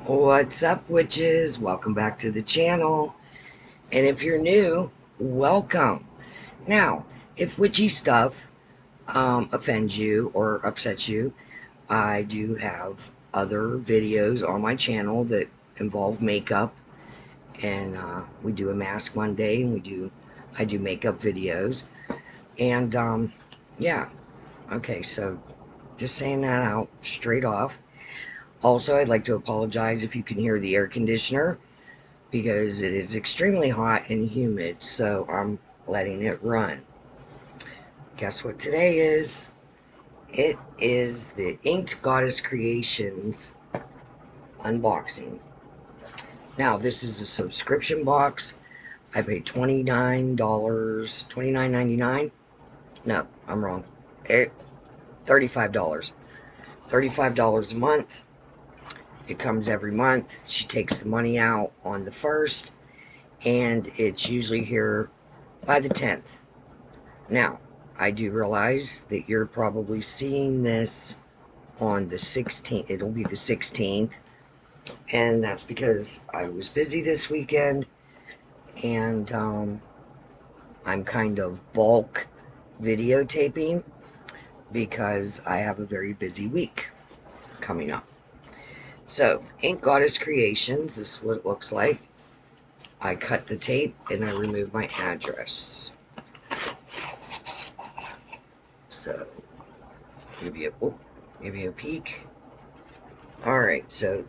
What's up, witches? Welcome back to the channel. And if you're new, welcome. Now, if witchy stuff offends you or upsets you, I do have other videos on my channel that involve makeup. And we do a mask one day, and I do makeup videos. And yeah, okay, so just saying that out straight off. Also, I'd like to apologize if you can hear the air conditioner, because it is extremely hot and humid, so I'm letting it run. Guess what today is? It is the Inked Goddess Creations unboxing. Now, this is a subscription box. I paid $29, $29.99. No, I'm wrong. $35. $35 a month. It comes every month. She takes the money out on the 1st, and it's usually here by the 10th. Now, I do realize that you're probably seeing this on the 16th. It'll be the 16th. And that's because I was busy this weekend. And I'm kind of bulk videotaping because I have a very busy week coming up. So, Ink Goddess Creations, this is what it looks like. I cut the tape and I removed my address. So, give you a peek. Alright, so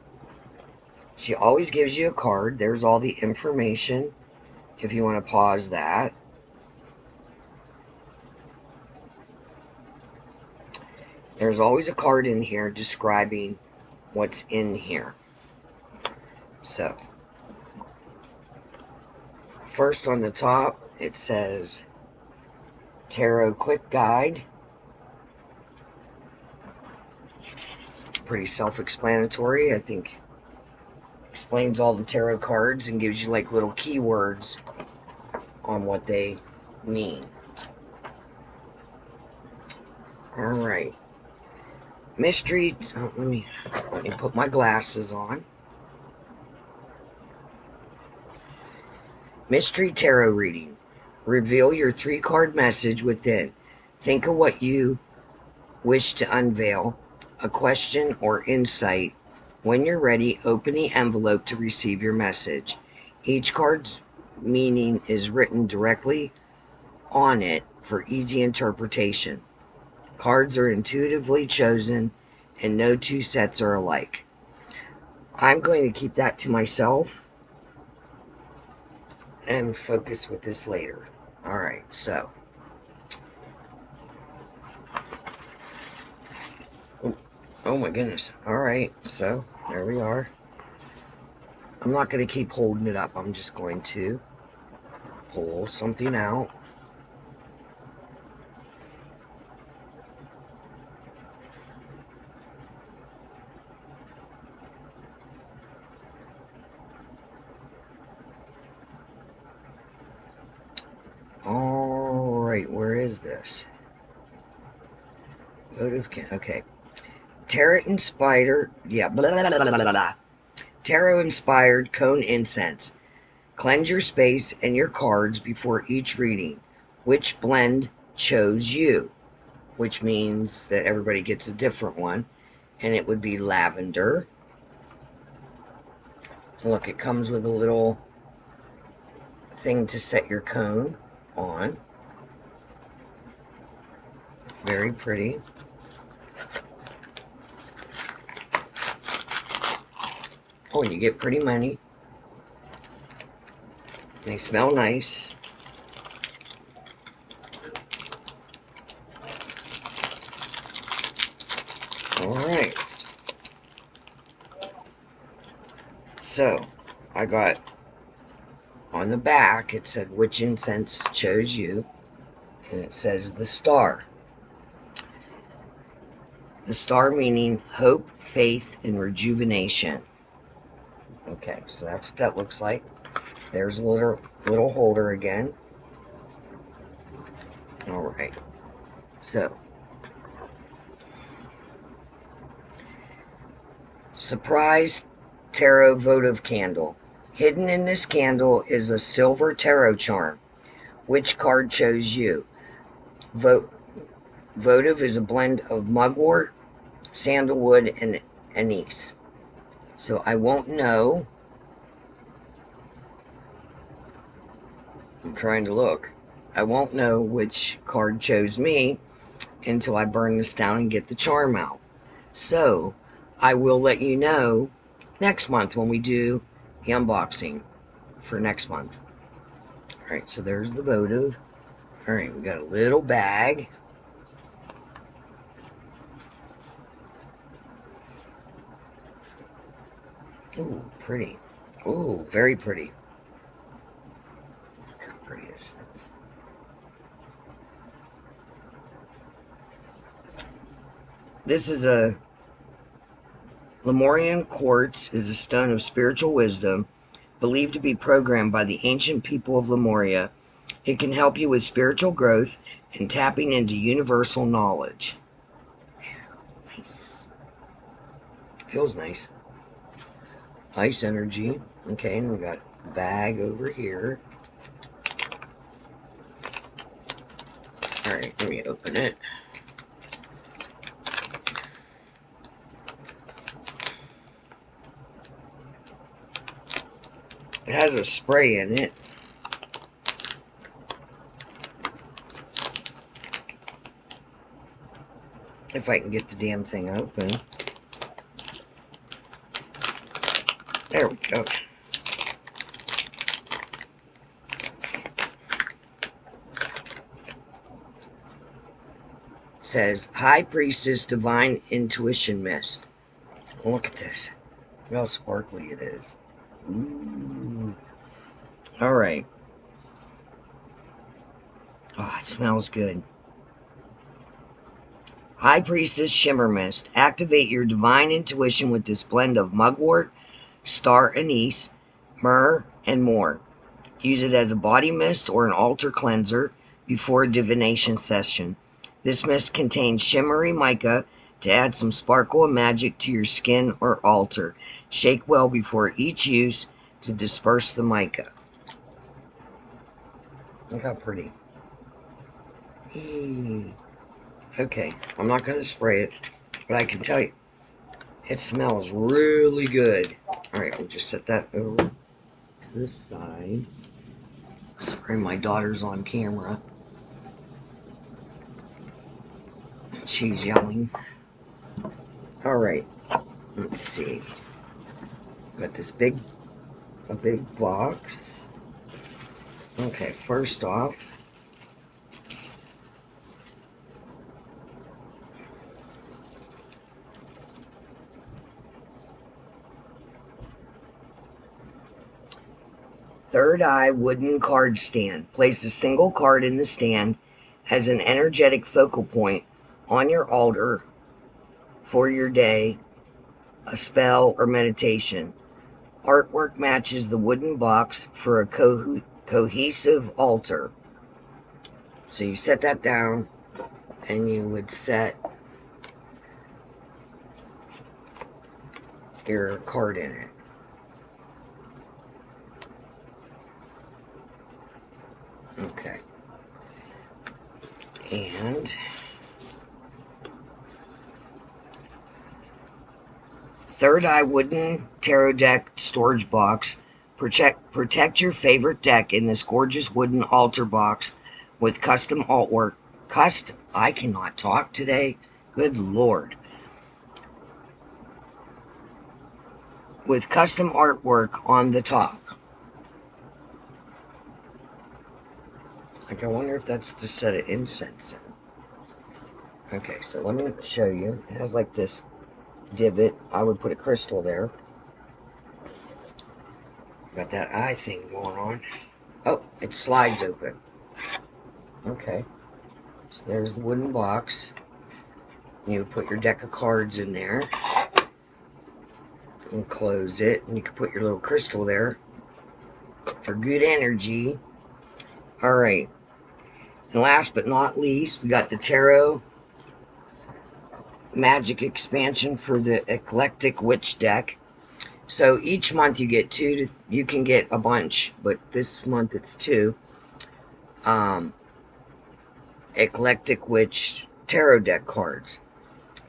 she always gives you a card. There's all the information if you want to pause that. There's always a card in here describing what's in here. So, first on the top, it says Tarot Quick Guide. Pretty self-explanatory, I think. Explains all the tarot cards and gives you like little keywords on what they mean. Alright. Mystery. Oh, let me put my glasses on. Mystery tarot reading. Reveal your 3-card message within. Think of what you wish to unveil, a question or insight. When you're ready, open the envelope to receive your message. Each card's meaning is written directly on it for easy interpretation. Cards are intuitively chosen, and no two sets are alike. I'm going to keep that to myself and focus with this later. Alright, so. Oh my goodness. Alright, so there we are. I'm not going to keep holding it up. I'm just going to pull something out. Alright, where is this? Okay. Tarot inspired, Tarot inspired cone incense. Cleanse your space and your cards before each reading. Which blend chose you? Which means that everybody gets a different one. And it would be lavender. Look, it comes with a little thing to set your cone on. Very pretty. Oh, and you get pretty money. They smell nice. Alright. So, I got on the back, it said which incense chose you. And it says the star. The star meaning hope, faith, and rejuvenation. Okay, so that's what that looks like. There's a little holder again. Alright. So, surprise tarot votive candle. Hidden in this candle is a silver tarot charm. Which card chose you? Votive is a blend of mugwort, sandalwood, and anise. So I won't know. I'm trying to look. I won't know which card chose me until I burn this down and get the charm out. So I will let you know next month when we do the unboxing for next month. Alright, so there's the votive. Alright, we got a little bag. Ooh, pretty. Ooh, very pretty. Look how pretty this is. This is a Lemurian quartz, is a stone of spiritual wisdom, believed to be programmed by the ancient people of Lemuria. It can help you with spiritual growth and tapping into universal knowledge. Nice. Feels nice. Nice energy. Okay, and we got a bag over here. Alright, let me open it. It has a spray in it. If I can get the damn thing open. There we go. It says, High Priestess Divine Intuition Mist. Look at this. Look how sparkly it is. Ooh. Alright. Oh, it smells good. High Priestess Shimmer Mist. Activate your divine intuition with this blend of mugwort, star anise, myrrh, and more. Use it as a body mist or an altar cleanser before a divination session. This mist contains shimmery mica to add some sparkle and magic to your skin or altar. Shake well before each use to disperse the mica. Look how pretty. Okay, I'm not going to spray it, but I can tell you, it smells really good. Alright, we'll just set that over to this side. Sorry, my daughter's on camera. She's yelling. Alright, let's see. Got this big box. Okay, first off, Third Eye Wooden Card Stand. Place a single card in the stand as an energetic focal point on your altar for your day, a spell, or meditation. Artwork matches the wooden box for a cohesive altar. So you set that down and you would set your card in it. Okay. And Third Eye Wooden Tarot Deck Storage Box. Protect your favorite deck in this gorgeous wooden altar box with custom artwork. I cannot talk today. Good Lord. With custom artwork on the top. Like, I wonder if that's to set an incense in. Okay, so let me show you. It has like this divot. I would put a crystal there. Got that eye thing going on. Oh, it slides open. Okay. So there's the wooden box. You put your deck of cards in there. And close it. And you can put your little crystal there for good energy. Alright. And last but not least, we got the Tarot Magic Expansion for the Eclectic Witch deck. So each month you get you can get a bunch, but this month it's two. Um, Eclectic Witch tarot deck cards.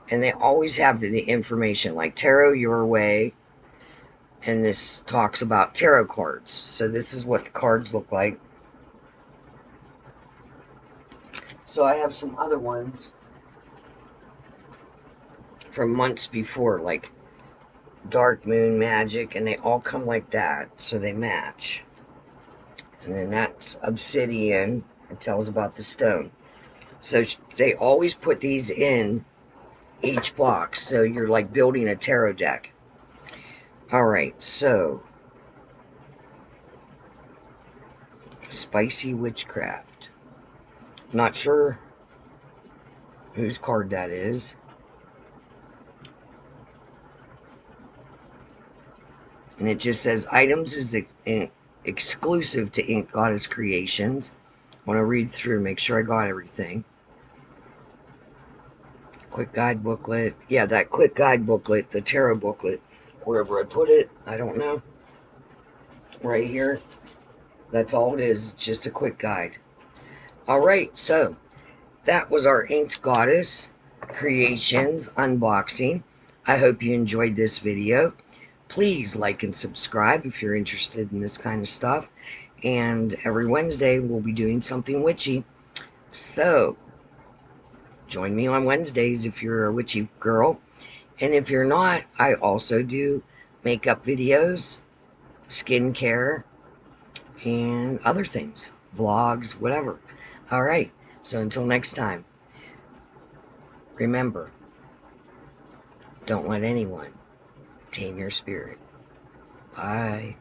And they always have the information like Tarot Your Way. And this talks about tarot cards. So this is what the cards look like. So I have some other ones from months before, like Dark Moon Magic, and they all come like that, so they match. And then that's Obsidian. It tells about the stone. So they always put these in each box, so you're like building a tarot deck. Alright, so Spicy Witchcraft. Not sure whose card that is. And it just says items is exclusive to Ink Goddess Creations. I want to read through, make sure I got everything. Quick guide booklet. Yeah, that quick guide booklet, the tarot booklet, wherever I put it, I don't know. Right here. That's all it is, just a quick guide. Alright, so that was our Inked Goddess Creations unboxing. I hope you enjoyed this video. Please like and subscribe if you're interested in this kind of stuff. And every Wednesday we'll be doing something witchy. So join me on Wednesdays if you're a witchy girl. And if you're not, I also do makeup videos, skincare, and other things. Vlogs, whatever. Alright, so until next time, remember, don't let anyone tame your spirit. Bye.